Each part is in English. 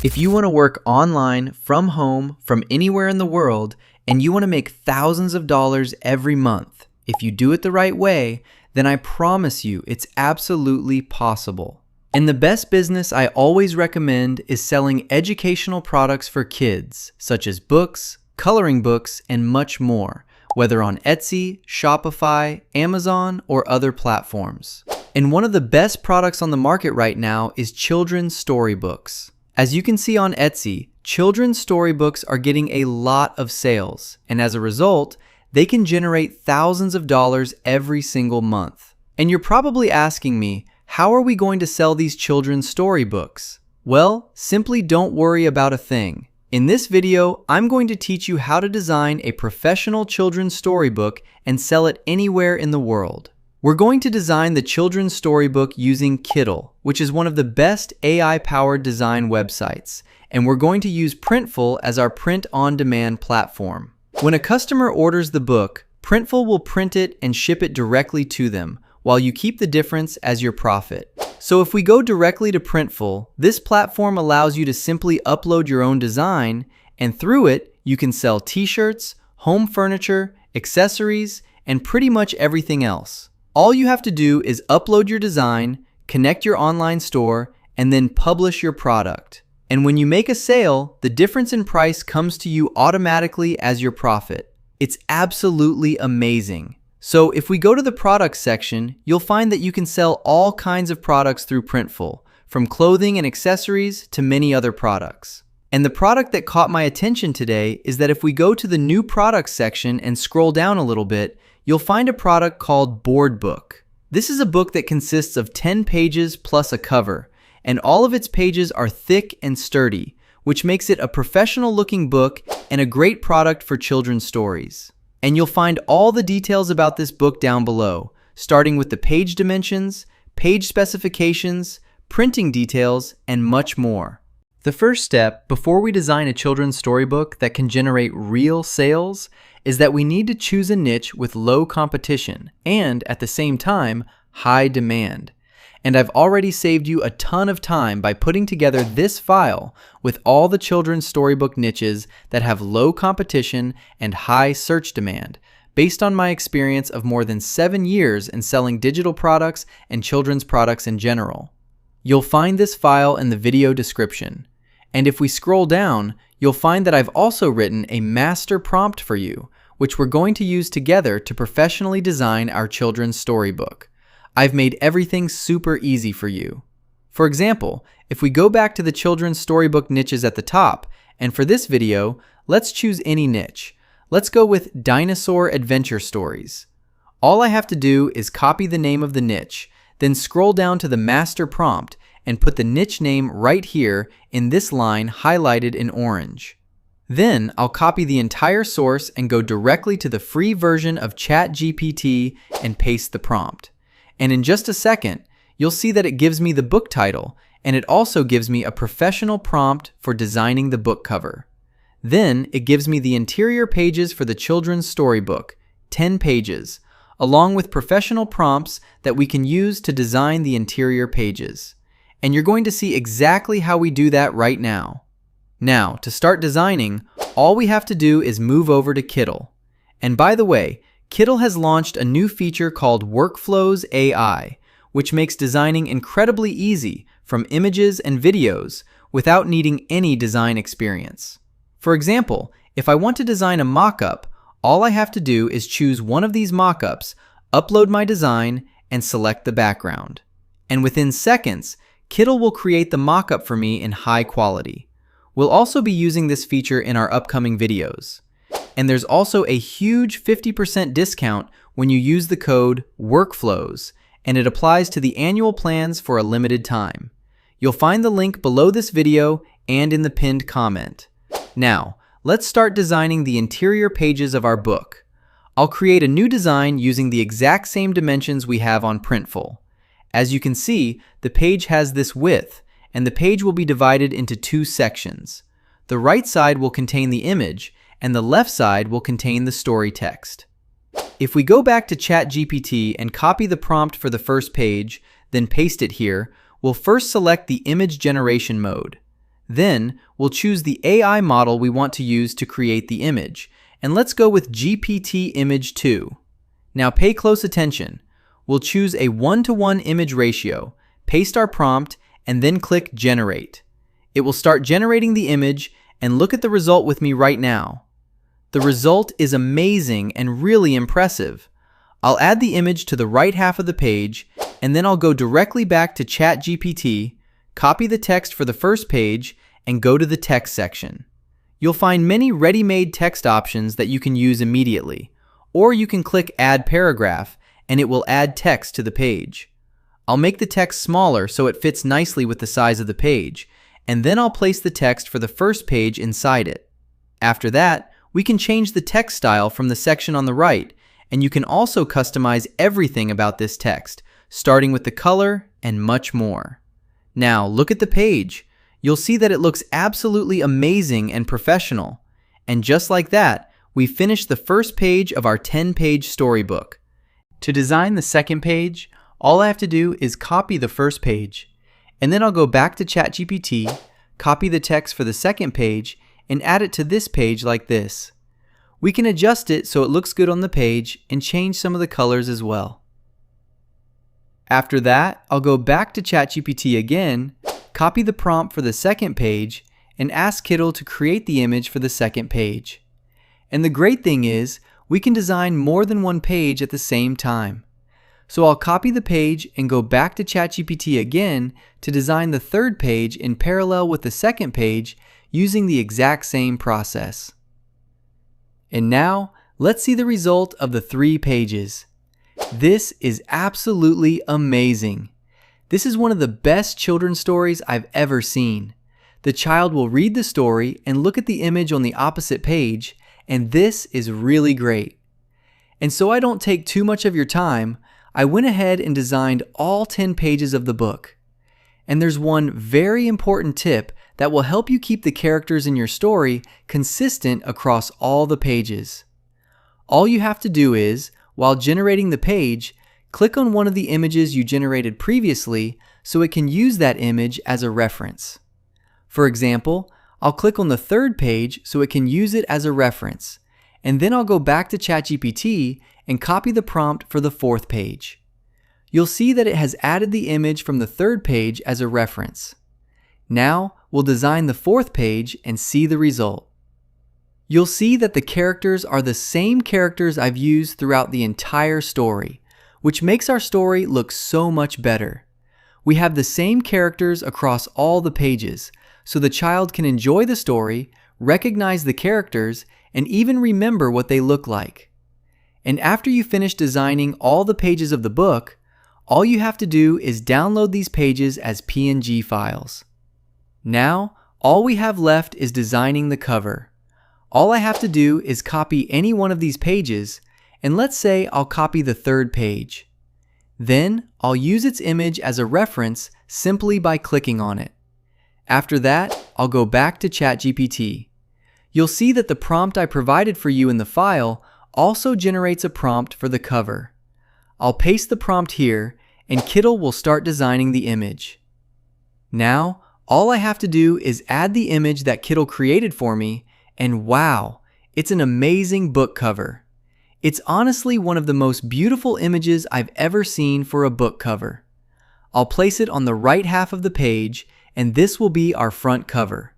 If you want to work online, from home, from anywhere in the world, and you want to make thousands of dollars every month, if you do it the right way, then I promise you it's absolutely possible. And the best business I always recommend is selling educational products for kids, such as books, coloring books, and much more, whether on Etsy, Shopify, Amazon, or other platforms. And one of the best products on the market right now is children's storybooks. As you can see on Etsy, children's storybooks are getting a lot of sales, and as a result, they can generate thousands of dollars every single month. And you're probably asking me, how are we going to sell these children's storybooks? Well, simply don't worry about a thing. In this video, I'm going to teach you how to design a professional children's storybook and sell it anywhere in the world. We're going to design the children's storybook using Kittl, which is one of the best AI-powered design websites, and we're going to use Printful as our print-on-demand platform. When a customer orders the book, Printful will print it and ship it directly to them, while you keep the difference as your profit. So if we go directly to Printful, this platform allows you to simply upload your own design, and through it, you can sell t-shirts, home furniture, accessories, and pretty much everything else. All you have to do is upload your design, connect your online store, and then publish your product. And when you make a sale, the difference in price comes to you automatically as your profit. It's absolutely amazing. So if we go to the products section, you'll find that you can sell all kinds of products through Printful, from clothing and accessories to many other products. And the product that caught my attention today is that if we go to the new products section and scroll down a little bit, you'll find a product called Board Book. This is a book that consists of 10 pages plus a cover, and all of its pages are thick and sturdy, which makes it a professional-looking book and a great product for children's stories. And you'll find all the details about this book down below, starting with the page dimensions, page specifications, printing details, and much more. The first step before we design a children's storybook that can generate real sales is that we need to choose a niche with low competition and, at the same time, high demand. And I've already saved you a ton of time by putting together this file with all the children's storybook niches that have low competition and high search demand, based on my experience of more than 7 years in selling digital products and children's products in general. You'll find this file in the video description. And if we scroll down, you'll find that I've also written a master prompt for you, which we're going to use together to professionally design our children's storybook. I've made everything super easy for you. For example, if we go back to the children's storybook niches at the top, and for this video, let's choose any niche. Let's go with Dinosaur Adventure Stories. All I have to do is copy the name of the niche, then scroll down to the master prompt and put the niche name right here in this line highlighted in orange. Then I'll copy the entire source and go directly to the free version of ChatGPT and paste the prompt. And in just a second, you'll see that it gives me the book title, and it also gives me a professional prompt for designing the book cover. Then it gives me the interior pages for the children's storybook, 10 pages, along with professional prompts that we can use to design the interior pages. And you're going to see exactly how we do that right now. Now, to start designing, all we have to do is move over to Kittl. And by the way, Kittl has launched a new feature called Workflows AI, which makes designing incredibly easy from images and videos without needing any design experience. For example, if I want to design a mockup, all I have to do is choose one of these mockups, upload my design, and select the background. And within seconds, Kittl will create the mockup for me in high quality. We'll also be using this feature in our upcoming videos. And there's also a huge 50% discount when you use the code WORKFLOWS, and it applies to the annual plans for a limited time. You'll find the link below this video and in the pinned comment. Now, let's start designing the interior pages of our book. I'll create a new design using the exact same dimensions we have on Printful. As you can see, the page has this width, and the page will be divided into 2 sections. The right side will contain the image, and the left side will contain the story text. If we go back to ChatGPT and copy the prompt for the first page, then paste it here, we'll first select the image generation mode. Then, we'll choose the AI model we want to use to create the image, and let's go with GPT Image 2. Now pay close attention. We'll choose a 1:1 image ratio, paste our prompt, and then click Generate. It will start generating the image, and look at the result with me right now. The result is amazing and really impressive. I'll add the image to the right half of the page, and then I'll go directly back to ChatGPT, copy the text for the first page, and go to the text section. You'll find many ready-made text options that you can use immediately, or you can click Add Paragraph, and it will add text to the page. I'll make the text smaller so it fits nicely with the size of the page, and then I'll place the text for the first page inside it. After that, we can change the text style from the section on the right, and you can also customize everything about this text, starting with the color and much more. Now, look at the page. You'll see that it looks absolutely amazing and professional. And just like that, we finished the first page of our 10-page storybook. To design the second page, all I have to do is copy the first page, and then I'll go back to ChatGPT, copy the text for the second page, and add it to this page like this. We can adjust it so it looks good on the page and change some of the colors as well. After that, I'll go back to ChatGPT again, copy the prompt for the second page, and ask Kittl to create the image for the second page. And the great thing is, we can design more than one page at the same time. So I'll copy the page and go back to ChatGPT again to design the third page in parallel with the second page using the exact same process. And now, let's see the result of the 3 pages. This is absolutely amazing. This is one of the best children's stories I've ever seen. The child will read the story and look at the image on the opposite page, and this is really great. And so I don't take too much of your time, I went ahead and designed all 10 pages of the book. And there's one very important tip that will help you keep the characters in your story consistent across all the pages. All you have to do is, while generating the page, click on one of the images you generated previously so it can use that image as a reference. For example, I'll click on the third page so it can use it as a reference, and then I'll go back to ChatGPT and copy the prompt for the fourth page. You'll see that it has added the image from the third page as a reference. Now, we'll design the fourth page and see the result. You'll see that the characters are the same characters I've used throughout the entire story, which makes our story look so much better. We have the same characters across all the pages, so the child can enjoy the story, recognize the characters, and even remember what they look like. And after you finish designing all the pages of the book, all you have to do is download these pages as PNG files. Now, all we have left is designing the cover. All I have to do is copy any one of these pages, and let's say I'll copy the third page. Then, I'll use its image as a reference simply by clicking on it. After that, I'll go back to ChatGPT. You'll see that the prompt I provided for you in the file also generates a prompt for the cover. I'll paste the prompt here, and Kittl will start designing the image. Now, all I have to do is add the image that Kittl created for me, and wow, it's an amazing book cover. It's honestly one of the most beautiful images I've ever seen for a book cover. I'll place it on the right half of the page, and this will be our front cover.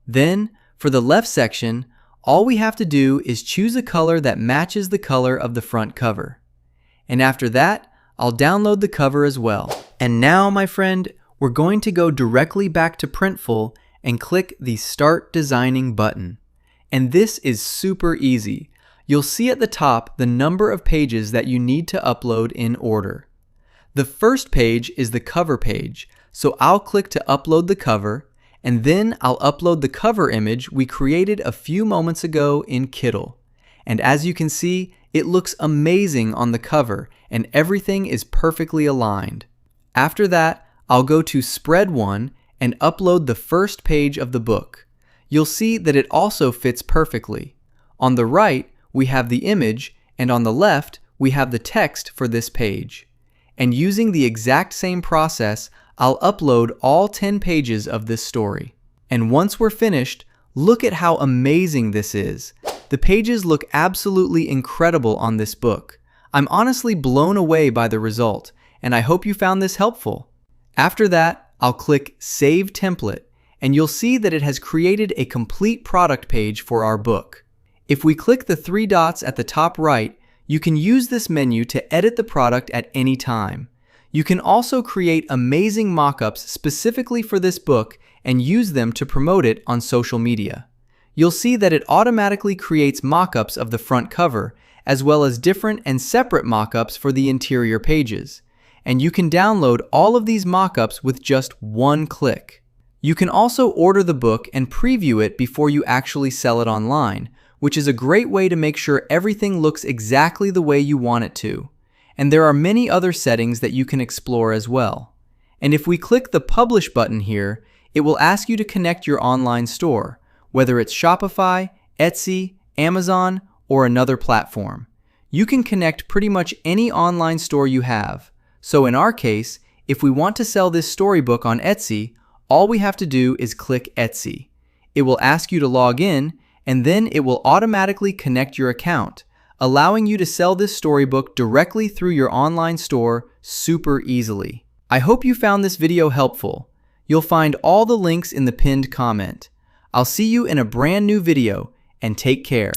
Then, for the left section, all we have to do is choose a color that matches the color of the front cover. And after that, I'll download the cover as well. And now, my friend, we're going to go directly back to Printful and click the Start Designing button. And this is super easy. You'll see at the top the number of pages that you need to upload in order. The first page is the cover page, so I'll click to upload the cover, and then I'll upload the cover image we created a few moments ago in Kittl. And as you can see, it looks amazing on the cover, and everything is perfectly aligned. After that, I'll go to Spread 1 and upload the first page of the book. You'll see that it also fits perfectly. On the right, we have the image, and on the left, we have the text for this page. And using the exact same process, I'll upload all 10 pages of this story. And once we're finished, look at how amazing this is. The pages look absolutely incredible on this book. I'm honestly blown away by the result, and I hope you found this helpful. After that, I'll click Save Template, and you'll see that it has created a complete product page for our book. If we click the three dots at the top right, you can use this menu to edit the product at any time. You can also create amazing mockups specifically for this book and use them to promote it on social media. You'll see that it automatically creates mockups of the front cover, as well as different and separate mockups for the interior pages. And you can download all of these mockups with just one click. You can also order the book and preview it before you actually sell it online, which is a great way to make sure everything looks exactly the way you want it to. And there are many other settings that you can explore as well. And if we click the Publish button here, it will ask you to connect your online store, whether it's Shopify, Etsy, Amazon, or another platform. You can connect pretty much any online store you have. So in our case, if we want to sell this storybook on Etsy, all we have to do is click Etsy. It will ask you to log in, and then it will automatically connect your account, allowing you to sell this storybook directly through your online store super easily. I hope you found this video helpful. You'll find all the links in the pinned comment. I'll see you in a brand new video, and take care.